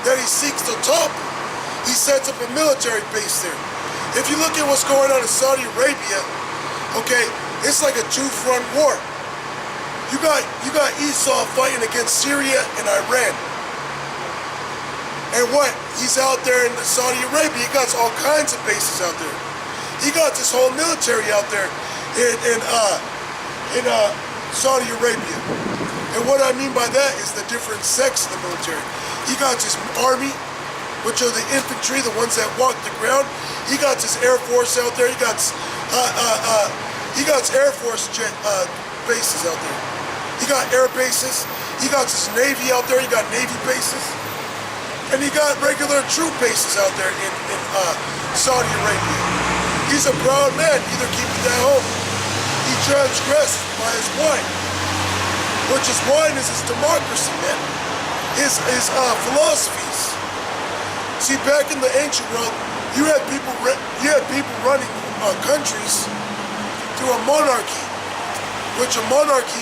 that he seeks to topple. He sets up a military base there. If you look at what's going on in Saudi Arabia, okay, it's like a two-front war. You got Esau fighting against Syria and Iran. And what? He's out there in Saudi Arabia. He got all kinds of bases out there. He got this whole military out there in Saudi Arabia. And what I mean by that is the different sects of the military. He got his army, which are the infantry, the ones that walk the ground. He got his Air Force out there. He got Air Force bases out there. He got air bases. He got his Navy out there. He got Navy bases. And he got regular troop bases out there in Saudi Arabia. He's a proud man. Neither keep it at home. He transgressed by his wine, which his wine is his democracy, man. His philosophies. See, back in the ancient world, you had people running countries through a monarchy, which a monarchy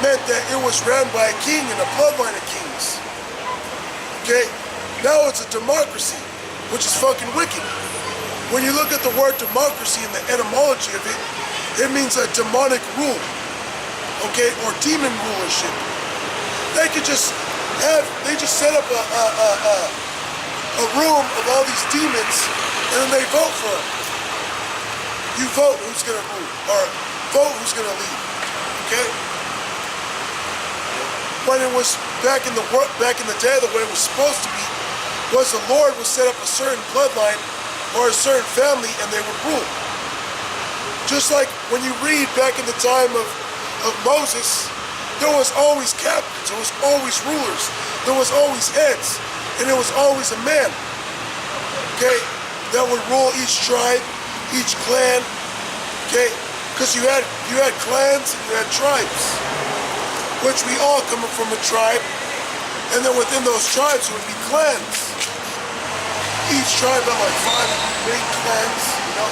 meant that it was ran by a king and a bloodline of kings. Okay? Now it's a democracy, which is fucking wicked. When you look at the word democracy and the etymology of it, it means a demonic rule, okay, or demon rulership. They just set up a room of all these demons, and then they vote for them. You vote who's gonna rule, or vote who's gonna lead, okay? When it was back in the day, the way it was supposed to be was the Lord would set up a certain bloodline or a certain family, and they would rule. Just like when you read back in the time of Moses, there was always captains, there was always rulers, there was always heads, and there was always a man, okay, that would rule each tribe, each clan, okay, because you had clans and you had tribes, which we all come from a tribe, and then within those tribes would be clans. Each tribe had like 5 main clans, you know?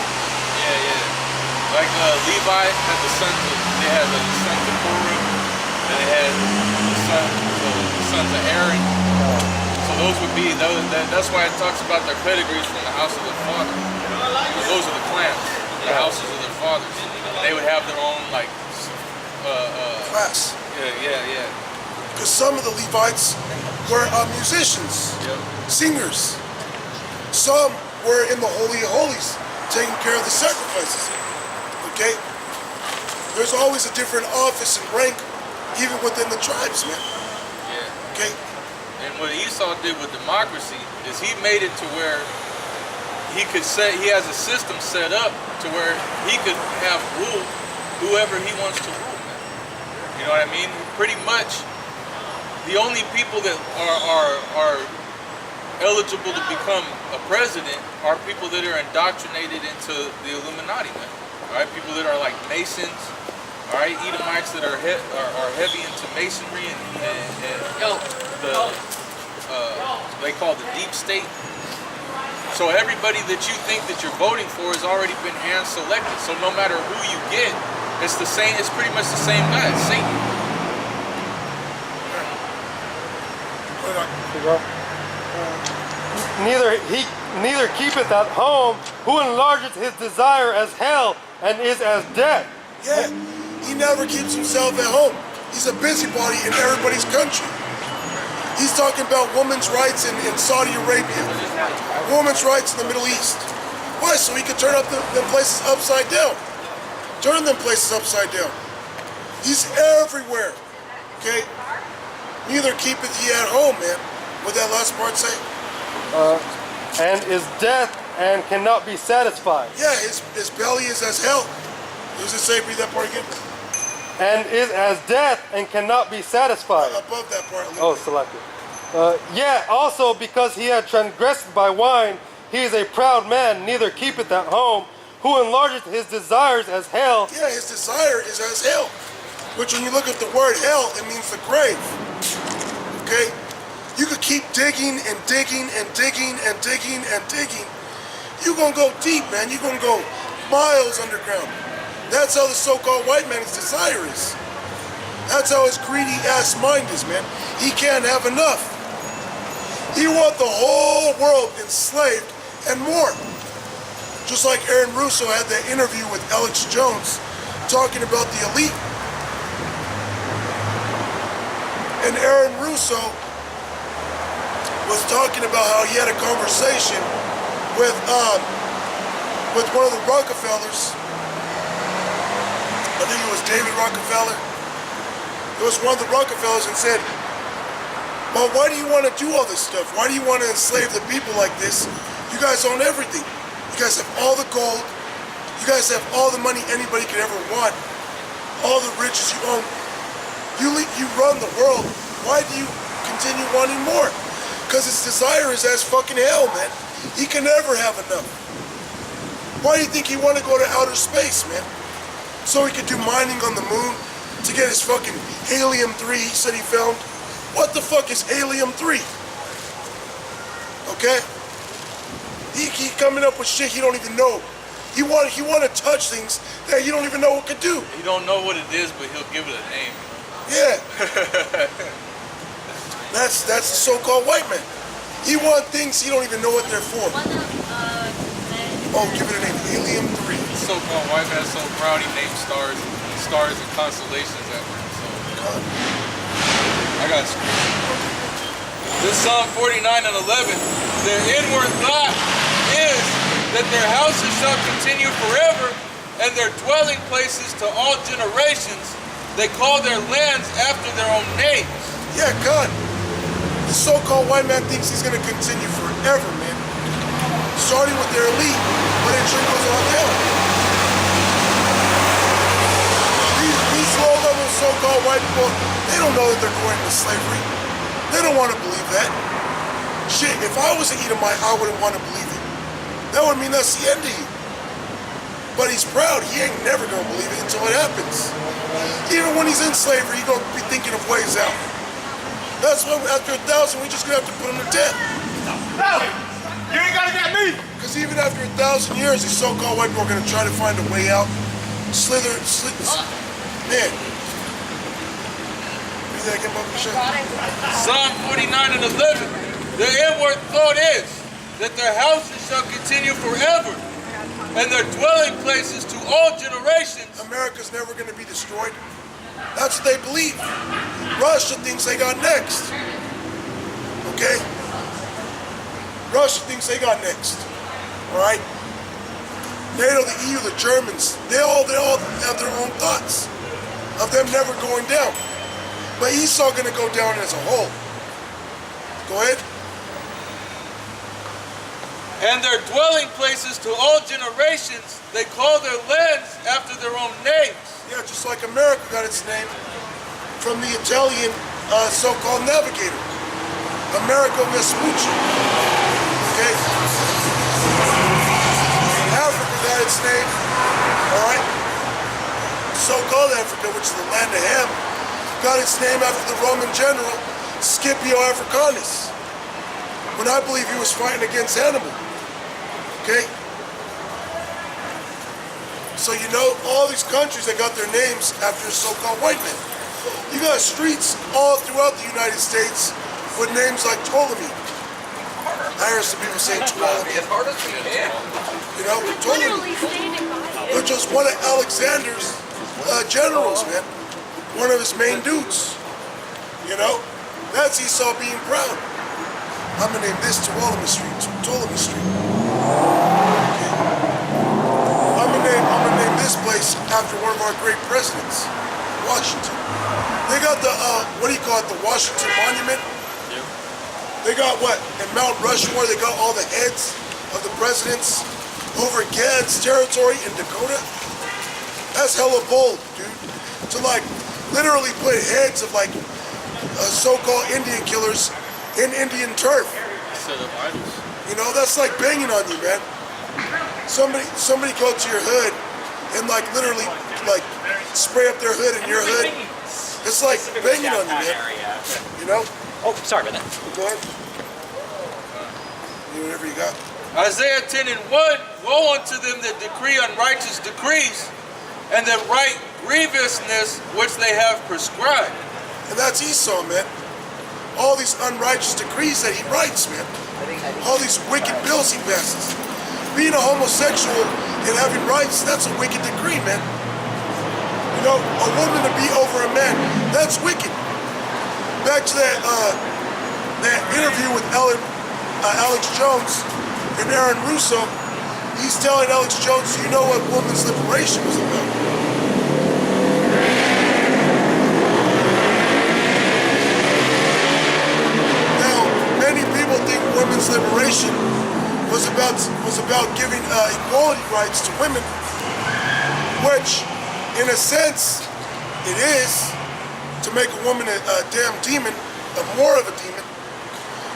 Yeah. Like Levi had the sons of Korah, and they had the sons of Aaron. So those would be that's why it talks about their pedigrees from the house of their father. So those are the clans, the houses of their fathers. And they would have their own like class. Yeah. Because some of the Levites were musicians, singers. Some were in the Holy of Holies, taking care of the sacrifices. Okay? There's always a different office and rank, even within the tribes, man. Yeah. Okay? And what Esau did with democracy is he made it to where he has a system set up to where he could have rule whoever he wants to rule, man. You know what I mean? Pretty much the only people that are eligible to become a president are people that are indoctrinated into the Illuminati, man. All right, people that are like Masons, all right, Edomites that are heavy into Masonry and they call the deep state. So everybody that you think that you're voting for has already been hand selected. So no matter who you get, it's the same. It's pretty much the same guy. It's Satan. Neither keepeth at home, who enlargeth his desire as hell, and is as death. Yeah, he never keeps himself at home. He's a busybody in everybody's country. He's talking about women's rights in Saudi Arabia, women's rights in the Middle East. Why? So he could turn up them places upside down. Turn them places upside down. He's everywhere, okay? Neither keepeth ye at home, man. What that last part say? And is death and cannot be satisfied. Yeah, his belly is as hell. Does it say, read that part again? And is as death and cannot be satisfied. Above that part. Oh, selected. Yeah, also because he had transgressed by wine, he is a proud man, neither keepeth at home, who enlargeth his desires as hell. Yeah, his desire is as hell. Which when you look at the word hell, it means the grave. Okay? You could keep digging and digging and digging and digging and digging. You're gonna go deep, man. You're gonna go miles underground. That's how the so-called white man's desire is. That's how his greedy ass mind is, man. He can't have enough. He want the whole world enslaved and more. Just like Aaron Russo had that interview with Alex Jones talking about the elite. And Aaron Russo was talking about how he had a conversation with one of the Rockefellers. I think it was David Rockefeller. It was one of the Rockefellers, and said, well, why do you want to do all this stuff? Why do you want to enslave the people like this? You guys own everything. You guys have all the gold. You guys have all the money anybody could ever want. All the riches you own. You run the world. Why do you continue wanting more? Because his desire is as fucking hell, man. He can never have enough. Why do you think he want to go to outer space, man? So he could do mining on the moon to get his fucking helium-3 he said he found. What the fuck is helium-3? Okay? He coming up with shit he don't even know. He want to touch things that you don't even know what could do. You don't know what it is, but he'll give it a name. Yeah. That's the so-called white man. He want things he don't even know what they're for. Oh, give it a name. Helium-3. The so-called white man is so proud he named stars and constellations after himself. I got you. This Psalm 49 and 11, their inward thought is that their houses shall continue forever, and their dwelling places to all generations. They call their lands after their own names. Yeah, God. The so-called white man thinks he's going to continue forever, man. Starting with their elite, but it sure goes on down. These low-level so-called white people, they don't know that they're going into slavery. They don't want to believe that. Shit, if I was an Edomite, I wouldn't want to believe it. That would mean that's the end of you. But he's proud. He ain't never going to believe it until it happens. Even when he's in slavery, he's going to be thinking of ways out. That's why after 1,000, we just going to have to put him to death. No! You ain't got to get me! Because even after 1,000 years, these so-called white people are going to try to find a way out. Man. Read that again, Psalm 49 and 11. Their inward thought is that their houses shall continue forever, and their dwelling places to all generations. America's never going to be destroyed. That's what they believe. Russia thinks they got next. Okay? Russia thinks they got next. Alright? NATO, the EU, the Germans, they all have their own thoughts of them never going down. But Esau going to go down as a whole. Go ahead. And their dwelling places to all generations, they call their lands after their own names. Yeah, just like America got its name from the Italian so-called navigator, Amerigo Vespucci. Okay? Africa got its name, all right? So-called Africa, which is the land of Ham, got its name after the Roman general Scipio Africanus, when I believe he was fighting against Hannibal. Okay? So you know, all these countries that got their names after so-called white men. You got streets all throughout the United States with names like Ptolemy. I hear some people saying Ptolemy. As hard as we can. You know, Ptolemy. Which was one of Alexander's generals, man. One of his main dudes. You know? That's Esau being proud. I'm gonna name this Ptolemy Street. Ptolemy Street. Okay. I'm gonna name this place after one of our great presidents, Washington. They got the what do you call it? The Washington Monument. Yep. They got what? In Mount Rushmore, they got all the heads of the presidents over Gad's territory in Dakota. That's hella bold, dude. To like literally put heads of like so-called Indian killers in Indian turf. Set up idols. You know, that's like banging on you, man. Somebody go to your hood and like literally like spray up their hood in your hood. It's like banging on you, man. You know? Oh, sorry about that. Go ahead. Do whatever you got. Isaiah 10 and 1, woe unto them that decree unrighteous decrees, and that write grievousness which they have prescribed. And that's Esau, man. all these unrighteous decrees that he writes, man. All these wicked bills he passes. Being a homosexual and having rights, that's a wicked decree, man. You know, a woman to be over a man, that's wicked. Back to that interview with Alex Jones and Aaron Russo, he's telling Alex Jones, you know what women's liberation was about. Now, many people think women's liberation was about giving equality rights to women, which, in a sense, it is, to make a woman a damn demon, more of a demon.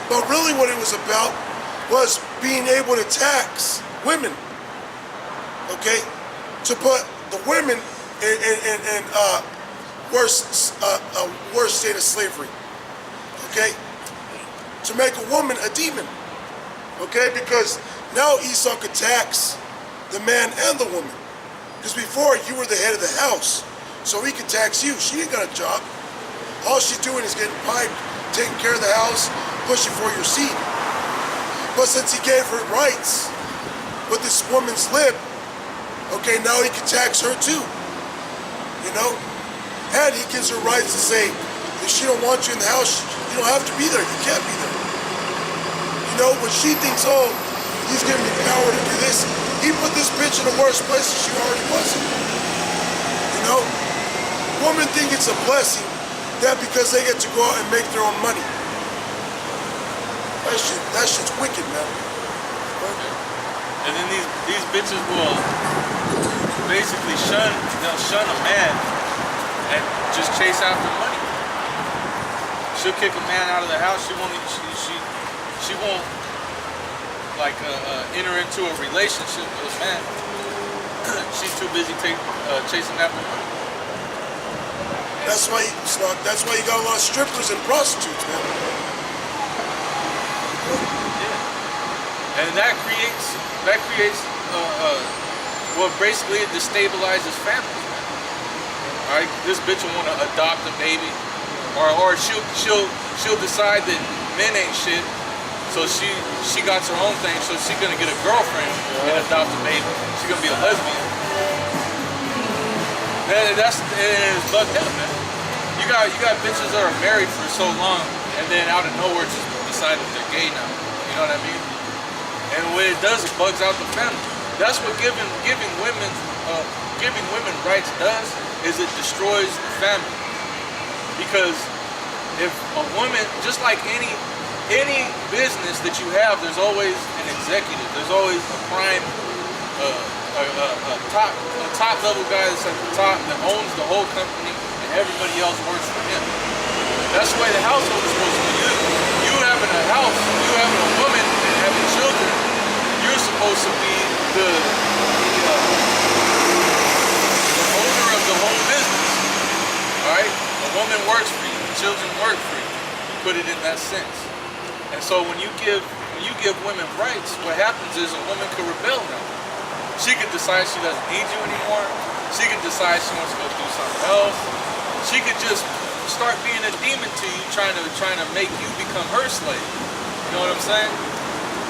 But really what it was about was being able to tax women, okay? To put the women in a worse state of slavery, okay? To make a woman a demon, okay? Because now Esau could tax the man and the woman. Because before, you were the head of the house, so he could tax you. She ain't got a job. All she's doing is getting piped, taking care of the house, pushing for your seat. But since he gave her rights with this woman's lip, okay, now he can tax her too, you know? And he gives her rights to say, if she don't want you in the house, you don't have to be there, you can't be there. You know, when she thinks, oh, he's giving me power to do this, he put this bitch in the worst place that she already was in. You know? Women think it's a blessing that because they get to go out and make their own money. That shit's wicked, man. And then these bitches will basically they'll shun a man and just chase after money. She'll kick a man out of the house. She won't like enter into a relationship with a man. She's too busy chasing after money. That's why you got a lot of strippers and prostitutes, man. Yeah. And that creates well, basically it destabilizes families, man. All right, this bitch will want to adopt a baby, or she'll decide that men ain't shit, so she got her own thing, so she's gonna get a girlfriend and adopt a baby. She's gonna be a lesbian. It's bugged up, man. You got bitches that are married for so long, and then out of nowhere just decide that they're gay now. You know what I mean? And what it does, it bugs out the family. That's what giving women rights does, is it destroys the family. Because if a woman, just like any business that you have, there's always an executive. There's always a prime, a top level guy that's at the top that owns the whole company, and everybody else works for him. That's the way the household is supposed to be. You having a house, you having a woman, and having children, you're supposed to be the owner of the whole business. All right? A woman works for you, the children work for you. You put it in that sense. And so when you give women rights, what happens is a woman could rebel now. She could decide she doesn't need you anymore. She could decide she wants to go do something else. She could just start being a demon to you, trying to make you become her slave. You know what I'm saying?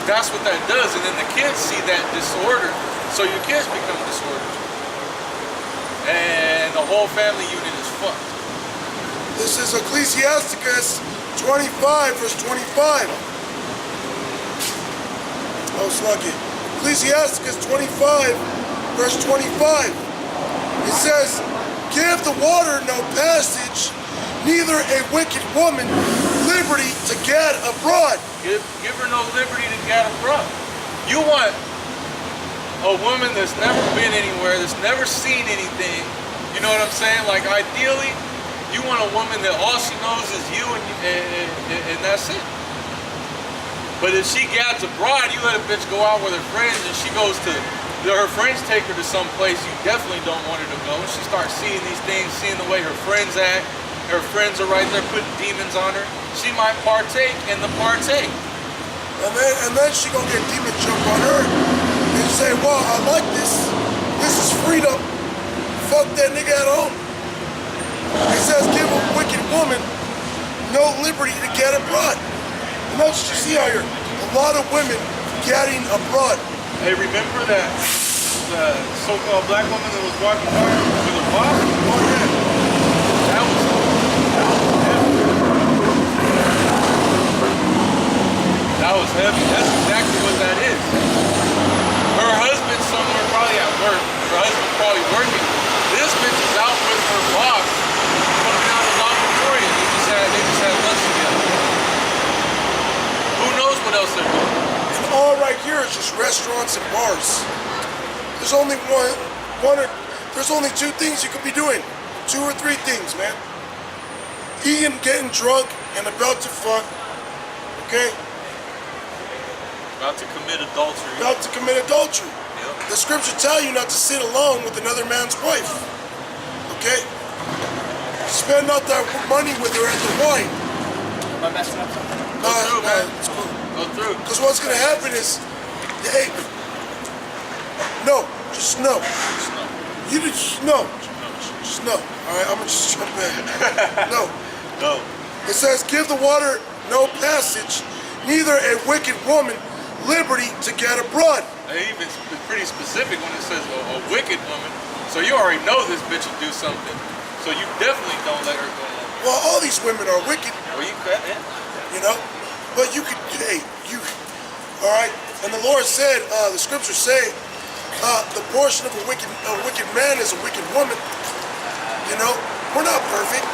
That's what that does, and then the kids see that disorder, so your kids become disordered. And the whole family unit is fucked. This is Ecclesiasticus 25, verse 25. Oh, it's lucky. Ecclesiasticus 25, verse 25. It says, give the water no passage, neither a wicked woman liberty to gad abroad. Give her no liberty to gad abroad. You want a woman that's never been anywhere, that's never seen anything. You know what I'm saying? Like, ideally, you want a woman that all she knows is you and that's it. But if she gads abroad, you let a bitch go out with her friends and she goes to, her friends take her to some place you definitely don't want her to go. She starts seeing these things, seeing the way her friends act. Her friends are right there putting demons on her. She might partake in the partake. And then she gonna get demon jump on her and say, well, I like this. This is freedom. Fuck that nigga at home. It says give a wicked woman no liberty to get abroad. And that's what you see out here. A lot of women getting abroad. Hey, remember that the so-called black woman that was walking by with a box? Oh yeah. That was heavy. That was heavy. That's exactly what that is. Her husband somewhere probably at work. Her husband probably working. This bitch is out with her boss coming out of laboratory. They just had lunch together. Who knows what else they're doing? And all right here is just restaurants and bars. There's only there's only two things you could be doing. 2 or 3 things, man. Eating, getting drunk, and about to fuck. Okay? About to commit adultery. About to commit adultery. Yep. The scripture tell you not to sit alone with another man's wife. Okay? Spend not that money with her at the wine. Am I messing up something? Go through, man. It's cool. Go through. Because what's gonna happen is, hey, no, just no. Just know. You just no. Just no. All right, I'm gonna just jump in. No. No. It says, give the water no passage, neither a wicked woman liberty to get abroad. They even pretty specific when it says a wicked woman. So you already know this bitch will do something. So you definitely don't let her go on. Well, all these women are wicked, Well, you could, yeah. you know? But you could, hey, you, all right? And the Lord said, the scriptures say, the portion of a wicked man is a wicked woman. You know, we're not perfect.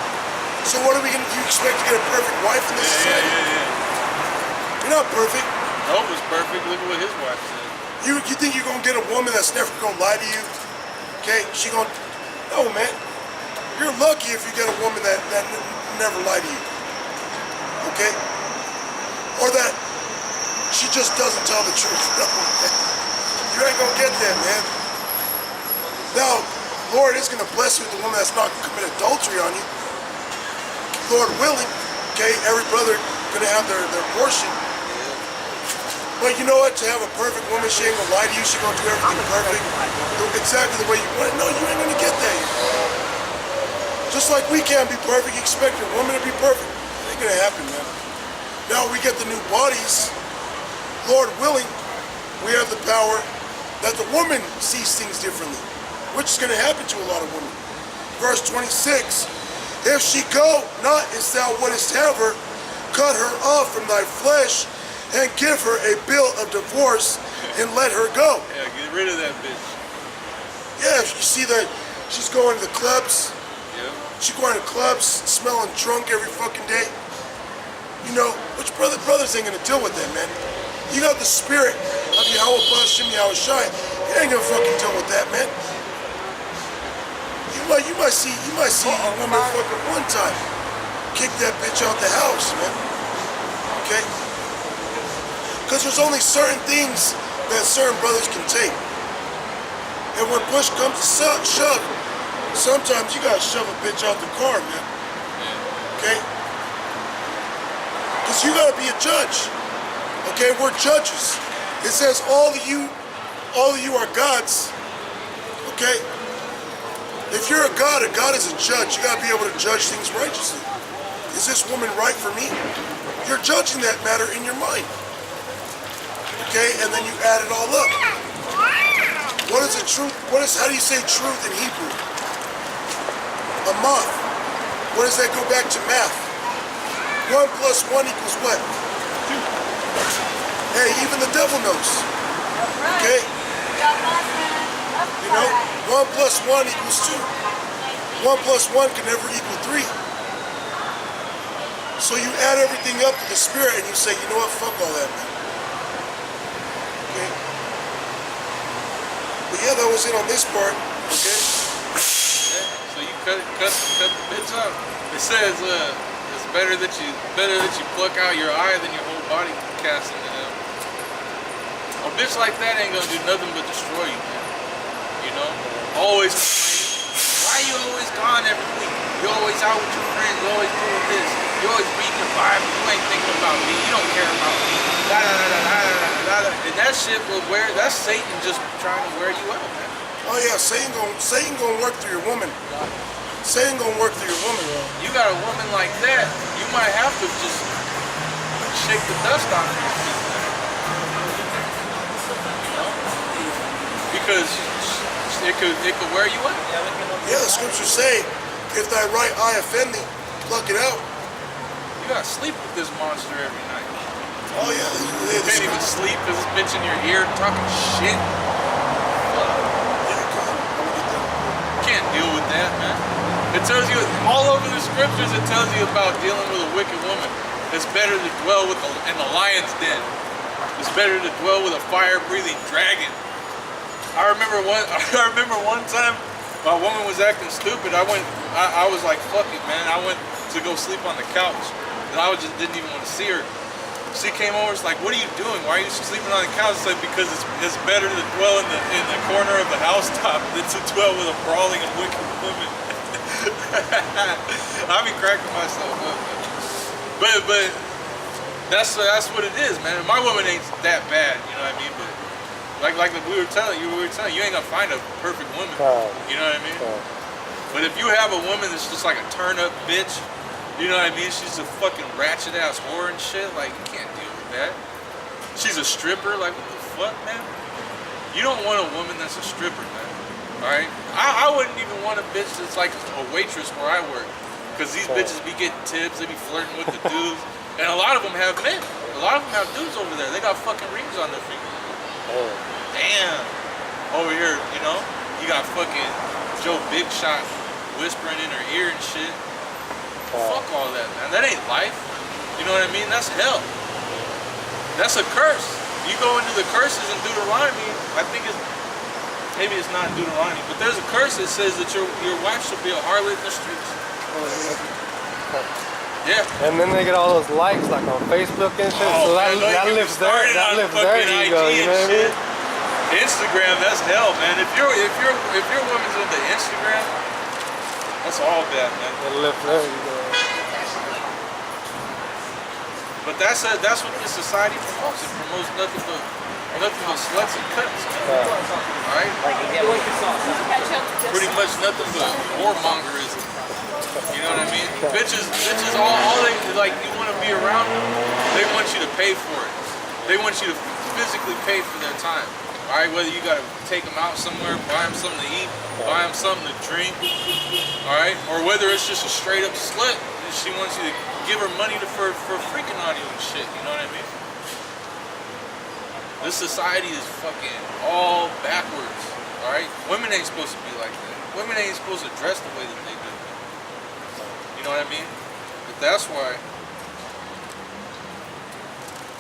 So what are we gonna do? You expect to get a perfect wife in this society? You're not perfect. Job was perfect. Look at what his wife said. You think you're gonna get a woman that's never gonna lie to you? Okay, she gonna, no man. You're lucky if you get a woman that never lied to you. Okay? Or that she just doesn't tell the truth. No, man. You ain't gonna get that, man. Now, Lord is gonna bless you with a woman that's not gonna commit adultery on you. Lord willing, okay, every brother gonna have their portion. But you know what? To have a perfect woman, she ain't gonna lie to you. She gonna do everything perfect, exactly the way you want it. No, you ain't gonna get that. Just like we can't be perfect, you expect your woman to be perfect. It ain't gonna happen, man. Now we get the new bodies. Lord willing, we have the power that the woman sees things differently, which is gonna happen to a lot of women. Verse 26, if she go not as thou wouldest have her, cut her off from thy flesh, and give her a bill of divorce, and let her go. Yeah, get rid of that bitch. Yeah, if you see that she's going to the clubs, Yeah. she's going to clubs, smelling drunk every fucking day. You know, which brothers ain't gonna deal with that, man. You got the spirit of Yahweh Bashim Yahweh Shai. You ain't gonna fucking deal with that, man. You might see a woman fucking one time. Kick that bitch out the house, man. Okay? Because there's only certain things that certain brothers can take. And when push comes to shove, sometimes you gotta shove a bitch out the car, man. Okay? Because you gotta be a judge. Okay, we're judges. It says all of you are gods. Okay? If you're a god is a judge. You gotta be able to judge things righteously. Is this woman right for me? You're judging that matter in your mind. Okay, and then you add it all up. What is the truth? How do you say truth in Hebrew? A moth. What does that go back to math? 1 plus 1 equals what? 2. Hey, even the devil knows. Okay? You know, 1 plus 1 equals 2. 1 plus 1 can never equal 3. So you add everything up to the spirit and you say, you know what, fuck all that, man. Okay? But yeah, that was it on this part. Okay? Yeah. So you cut the bitch up. It says it's better that you pluck out your eye than your whole body cast into hell. A bitch like that ain't gonna do nothing but destroy you, man. You know? Always complaining. Why you always gone every week? You always out with your friends, you always doing this. You always reading the Bible, you ain't thinking about me, you don't care about me. Da, da, da, da, da, da, da. And that shit will that's Satan just trying to wear you out, man. Oh yeah, Satan gonna work through your woman. Satan gonna work through your woman, bro. You got a woman like that, you might have to just shake the dust off your feet, man. You know? Because it could wear you out. Yeah, the scriptures say, if thy right eye offend thee, pluck it out. You gotta sleep with this monster every night. Oh yeah, You can't even sleep because this bitch in your ear talking shit. You can't deal with that, man. It tells you all over the scriptures. It tells you about dealing with a wicked woman. It's better to dwell with in the lion's den. It's better to dwell with a fire-breathing dragon. I remember one time my woman was acting stupid. I was like, fuck it, man. I went to go sleep on the couch, and I just didn't even want to see her. She came over, she's like, what are you doing? Why are you sleeping on the couch? It's like, because it's better to dwell in the corner of the housetop than to dwell with a brawling and wicked woman. I be cracking myself up, man. But that's what it is, man. My woman ain't that bad, you know what I mean? But like we were telling you, you ain't gonna find a perfect woman. You know what I mean? But if you have a woman that's just like a turn-up bitch, you know what I mean? She's a fucking ratchet-ass whore and shit. Like, you can't deal with that. She's a stripper. Like, what the fuck, man? You don't want a woman that's a stripper, man. Alright? I wouldn't even want a bitch that's like a waitress where I work. Because these bitches be getting tips. They be flirting with the dudes. And a lot of them have men. A lot of them have dudes over there. They got fucking rings on their fingers. Damn. Over here, you know? You got fucking Joe Big Shot whispering in her ear and shit. Fuck all that, man. That ain't life. You know what I mean? That's hell. That's a curse. You go into the curses in Deuteronomy, I think maybe it's not Deuteronomy, but there's a curse that says that your wife should be a harlot in the streets. Yeah. And then they get all those likes like on Facebook and shit. So that lifts their ego, you know what I mean? Instagram, that's hell, man. If your woman's into Instagram, that's all bad, man. It lifts their ego. But that's what this society promotes. It promotes nothing but sluts and cuts, man. Alright? Pretty much nothing but whoremongerism. You know what I mean? Bitches all they like, you want to be around them, they want you to pay for it. They want you to physically pay for their time. Alright, whether you gotta take them out somewhere, buy them something to eat, buy them something to drink, alright? Or whether it's just a straight up slut, she wants you to give her money for freaking on you and shit, you know what I mean? This society is fucking all backwards, alright? Women ain't supposed to be like that. Women ain't supposed to dress the way that they do. You know what I mean? But that's why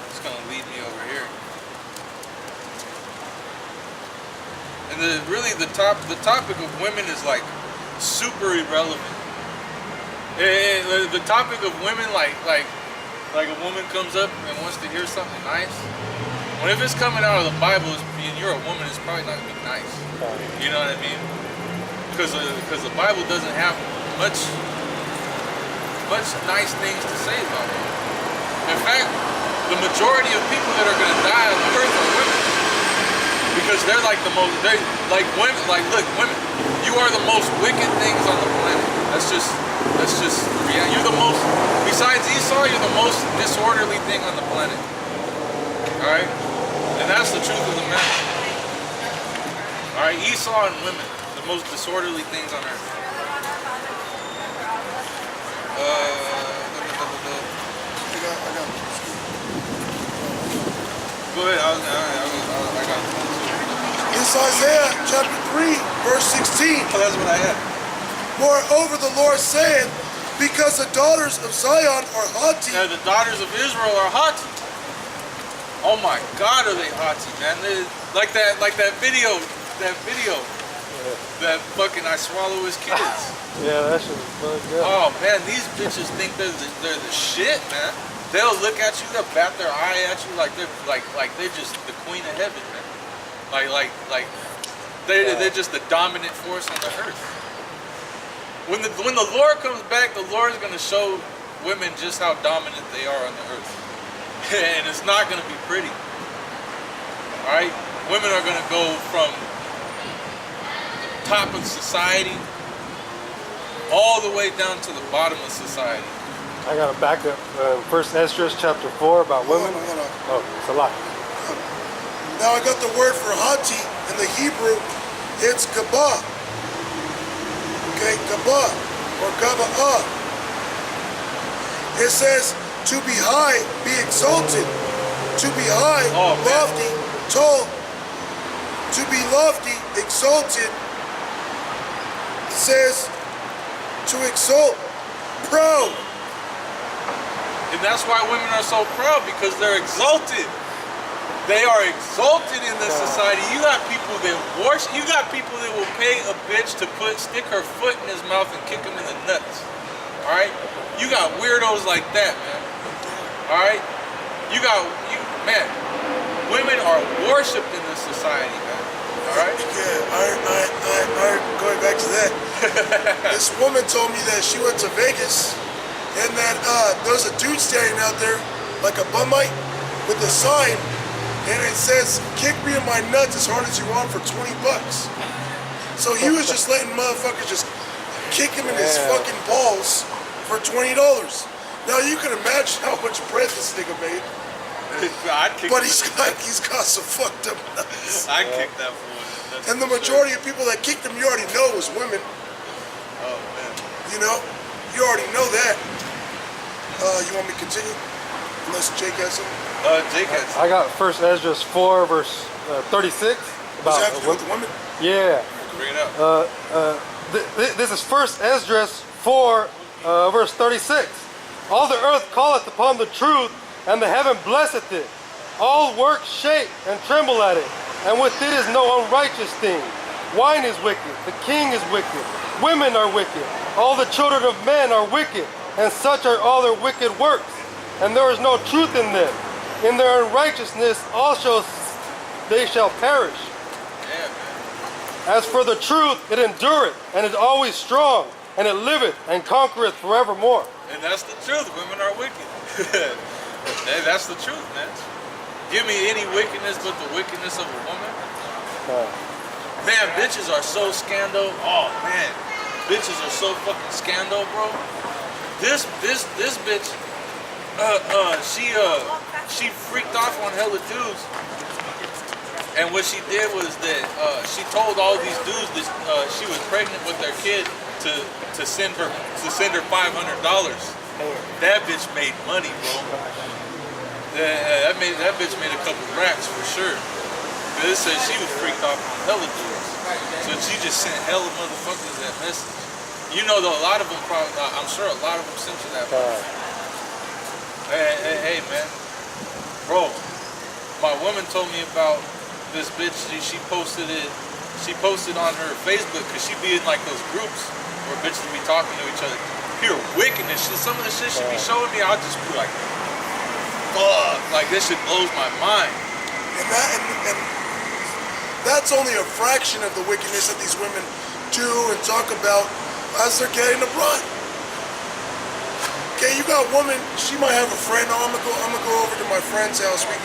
it's gonna lead me over here. And the topic of women is like super irrelevant. The topic of women, like a woman comes up and wants to hear something nice. When if it's coming out of the Bible and you're a woman, it's probably not gonna be nice. You know what I mean? Because the Bible doesn't have much nice things to say about it. In fact, the majority of people that are gonna die on the earth are women. Because they're like the most, look, women, you are the most wicked things on the planet. That's just reality. You're the most, besides Esau, you're the most disorderly thing on the planet. Alright? And that's the truth of the matter. Alright, Esau and women, the most disorderly things on earth. Go ahead, I got it. It's Isaiah chapter 3, verse 16. Oh, that's what I had. Moreover, the Lord said, because the daughters of Zion are haughty. Now, the daughters of Israel are haughty. Oh my God, are they haughty, man? Like that video. That fucking I swallow his kids. Yeah, that shit was bugged up. Oh man, these bitches think they're the shit, man. They'll look at you, they'll bat their eye at you like they're just the queen of heaven, man. They're just the dominant force on the earth. When the Lord comes back, the Lord is gonna show women just how dominant they are on the earth. And it's not gonna be pretty. Alright? Women are gonna go from the top of society all the way down to the bottom of society. I got a backup. First Esdras chapter 4 about women. Hold on. Oh, it's a lot. Now I got the word for hati in the Hebrew. It's gabah. Okay, gabah or gaba'ah. It says to be high, be exalted. To be high, lofty, tall. To be lofty, exalted. It says to exalt, proud. And that's why women are so proud, because they're exalted. They are exalted in this society. You got people that worship. You got people that will pay a bitch to stick her foot in his mouth and kick him in the nuts. All right. You got weirdos like that, man. All right. Man. Women are worshipped in this society, man. All right. Yeah. I going back to that. This woman told me that she went to Vegas. And that there's a dude standing out there like a bummite with a sign, and it says, "Kick me in my nuts as hard as you want for $20." So he was just letting motherfuckers just kick him in his fucking balls for $20. Now you can imagine how much bread this nigga made. But he's got some fucked up nuts. I'd kick that fool. And the majority of people that kicked him, you already know, was women. Oh man. You know, you already know that. You want me to continue? Unless Jake has something? Jake has. I got First Esdras 4 verse 36. Does it have to do with the women? Yeah. Bring it up. This is First Esdras 4 verse 36. All the earth calleth upon the truth, and the heaven blesseth it. All works shake and tremble at it, and with it is no unrighteous thing. Wine is wicked, the king is wicked, women are wicked, all the children of men are wicked, and such are all their wicked works, and there is no truth in them. In their unrighteousness also they shall perish. Yeah, man. As for the truth, it endureth, and is always strong, and it liveth and conquereth forevermore. And that's the truth. Women are wicked. That's the truth, man. Give me any wickedness but the wickedness of a woman. Man, bitches are so scandal. Oh man, bitches are so fucking scandal, bro. This bitch, she freaked off on hella dudes, and what she did was that she told all these dudes that she was pregnant with their kid to send her $500. That bitch made money, bro. That bitch made a couple racks for sure. But it says she was freaked off on hella dudes, so she just sent hella motherfuckers that message. You know, though, a lot of them probably, I'm sure a lot of them sent you that. Hey, man, bro. My woman told me about this bitch. She posted it. She posted on her Facebook, because she be in like those groups where bitches be talking to each other. Pure wickedness. Some of the shit she be showing me, I'll just be like, fuck. Like, this shit blows my mind. And that's only a fraction of the wickedness that these women do and talk about as they're getting abroad. Okay, you got a woman, she might have a friend. Oh, I'm gonna go over to my friend's house. We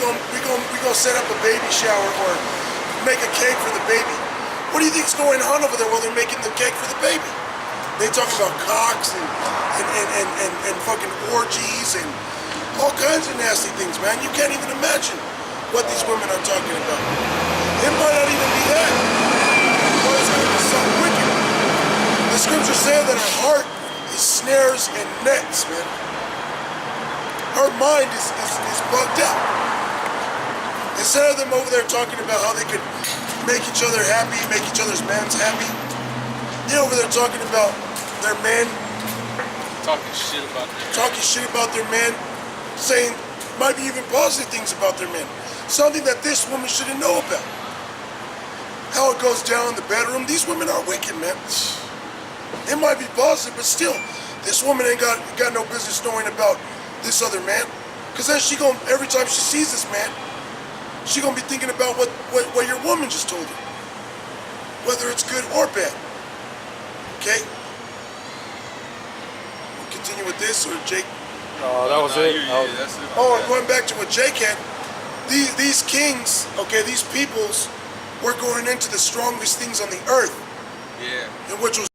gonna set up a baby shower or make a cake for the baby. What do you think's going on over there while they're making the cake for the baby? They talk about cocks and fucking orgies and all kinds of nasty things, man. You can't even imagine what these women are talking about. It might not even be that. But it's gonna be something wicked. The scriptures say that her heart is snares and nets, man. Her mind is bugged out. Instead of them over there talking about how they could make each other happy, make each other's mans happy, they're over there talking about their men. Talking shit about their men. Talking shit about their men, saying might be even positive things about their men. Something that this woman shouldn't know about. How it goes down in the bedroom. These women are wicked, man. It might be positive, but still, this woman ain't got no business knowing about this other man. Because then every time she sees this man, she gonna be thinking about what your woman just told her. Whether it's good or bad. Okay? We'll continue with this, or Jake? Oh, that was it. That's it. Oh, going back to what Jake had, these kings, okay, these peoples were going into the strongest things on the earth. Yeah. And which was